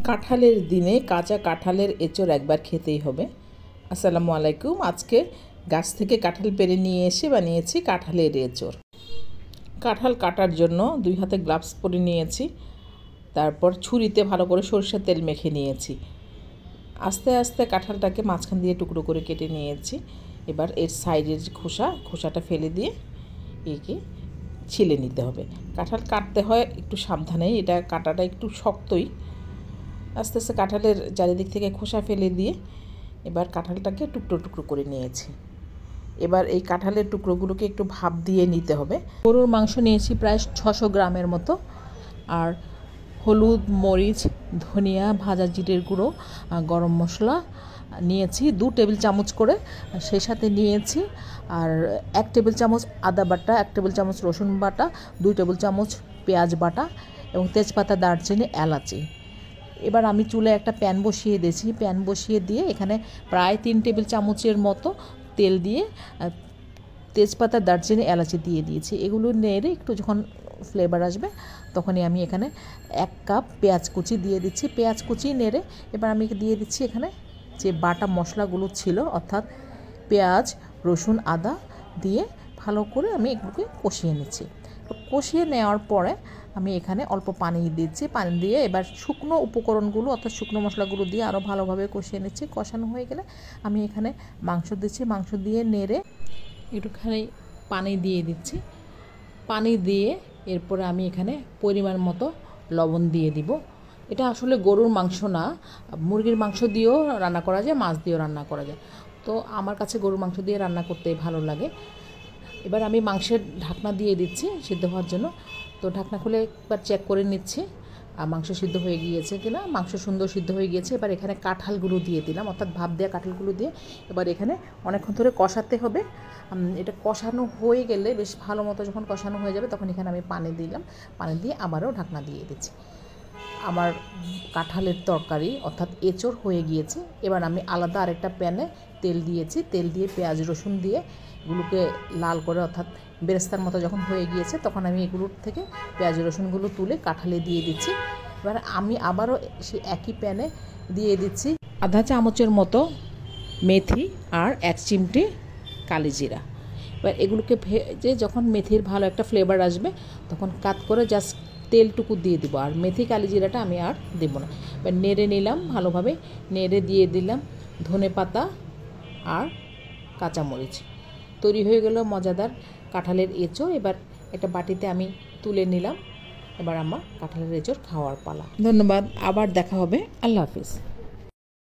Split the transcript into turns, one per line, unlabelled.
কাঁঠালের দিনে কাঁচা কাঁঠালের এঁচড় একবার খেতেই হবে। আসসালামু আলাইকুম। আজকে গাছ থেকে কাঁঠাল পেড়ে নিয়ে এসে বানিয়েছি কাঁঠালের এঁচড়। কাঁঠাল কাটার জন্য 2 হাতে গ্লাভস পরে নিয়েছি। তারপর ছুরিতে ভালো করে সরষের তেল মেখে নিয়েছি। আস্তে আস্তে কাঁঠালটাকে মাঝখান দিয়ে টুকরো করে কেটে নিয়েছি। এবার এর সাইডের খোসাটা ফেলে দিয়ে একে ছিলে নিতে হবে। কাঁঠাল কাটতে হয় একটু সাবধানেই, এটা কাটাটা একটু শক্তই। আস্তে আস্তে কাঁঠালের চারিদিক থেকে খোসা ফেলে দিয়ে এবার কাঁঠালটাকে টুকরো টুকরো করে নিয়েছি। এবার এই কাঁঠালের টুকরোগুলোকে একটু ভাপ দিয়ে নিতে হবে। গরুর মাংস নিয়েছি প্রায় 600 গ্রামের মতো, আর হলুদ, মরিচ, ধনিয়া, ভাজা জিরের গুঁড়ো, গরম মশলা নিয়েছি 2 টেবিল চামচ করে। সেই সাথে নিয়েছি আর 1 টেবিল চামচ আদা বাটা, 1 টেবিল চামচ রসুন বাটা, 2 টেবিল চামচ পেঁয়াজ বাটা এবং তেজপাতা, দারচিনি, এলাচি। এবার আমি চুলে একটা প্যান বসিয়ে দিয়েছি। প্যান বসিয়ে দিয়ে এখানে প্রায় 3 টেবিল চামচের মতো তেল দিয়ে তেজপাতা, দারচিনি, এলাচি দিয়ে দিয়েছি। এগুলো নেড়ে একটু যখন ফ্লেভার আসবে তখনই আমি এখানে 1 কাপ পেঁয়াজ কুচি দিয়ে দিচ্ছি। পেঁয়াজ কুচি নেড়ে এবার আমি দিয়ে দিচ্ছি এখানে যে বাটা মশলাগুলো ছিল, অর্থাৎ পেঁয়াজ, রসুন, আদা দিয়ে ভালো করে আমি এগুলোকে কষিয়ে নিচ্ছি। কষিয়ে নেওয়ার পরে আমি এখানে অল্প পানি দিচ্ছি। পানি দিয়ে এবার শুকনো উপকরণগুলো অর্থাৎ শুকনো মশলাগুলো দিয়ে আরও ভালোভাবে কষিয়ে নিচ্ছি। কষানো হয়ে গেলে আমি এখানে মাংস দিচ্ছি। মাংস দিয়ে নেড়ে একটুখানি পানি দিয়ে দিচ্ছি। পানি দিয়ে এরপরে আমি এখানে পরিমাণ মতো লবণ দিয়ে দিব। এটা আসলে গরুর মাংস না, মুরগির মাংস দিয়েও রান্না করা যায়, মাছ দিয়েও রান্না করা যায়। তো আমার কাছে গরুর মাংস দিয়ে রান্না করতেই ভালো লাগে। এবার আমি মাংসের ঢাকনা দিয়ে দিচ্ছি সিদ্ধ হওয়ার জন্য। তো ঢাকনা খুলে একবার চেক করে নিচ্ছি আর মাংস সিদ্ধ হয়ে গিয়েছে কিনা। মাংস সুন্দর সিদ্ধ হয়ে গিয়েছে। এবার এখানে কাঁঠালগুলো দিয়ে দিলাম, অর্থাৎ ভাপ দেওয়া কাঁঠালগুলো দিয়ে এবার এখানে অনেকক্ষণ ধরে কষাতে হবে। এটা কষানো হয়ে গেলে বেশ ভালো মতো যখন কষানো হয়ে যাবে তখন এখানে আমি পানি দিলাম। পানি দিয়ে আবারও ঢাকনা দিয়ে দিচ্ছি। আমার কাঁঠালের তরকারি অর্থাৎ এঁচড় হয়ে গিয়েছে। এবার আমি আলাদা আরেকটা প্যানে তেল দিয়েছি। তেল দিয়ে পেঁয়াজ, রসুন দিয়ে এগুলোকে লাল করে অর্থাৎ বেরেস্তার মতো যখন হয়ে গিয়েছে তখন আমি এগুলোর থেকে পেঁয়াজ, রসুনগুলো তুলে কাঁঠালে দিয়ে দিচ্ছি। এবার আমি আবারও সেই একই প্যানে দিয়ে দিচ্ছি আধা চামচের মতো মেথি আর 1 চিমটি কালিজিরা। এবার এগুলোকে ভেজে যখন মেথির ভালো একটা ফ্লেভার আসবে তখন কাট করে জাস্ট তেলটুকু দিয়ে দিব, আর মেথি কালিজিরাটা আমি আর দেবো না। এবার নেড়ে নিলাম ভালোভাবে, নেড়ে দিয়ে দিলাম ধনেপাতা আর কাঁচামরিচ। তৈরি হয়ে গেল মজাদার কাঁঠালের এঁচড়। এবার একটা বাটিতে আমি তুলে নিলাম। এবার আমার কাঁঠালের এঁচড় খাওয়ার পালা। ধন্যবাদ, আবার দেখা হবে। আল্লাহ হাফিজ।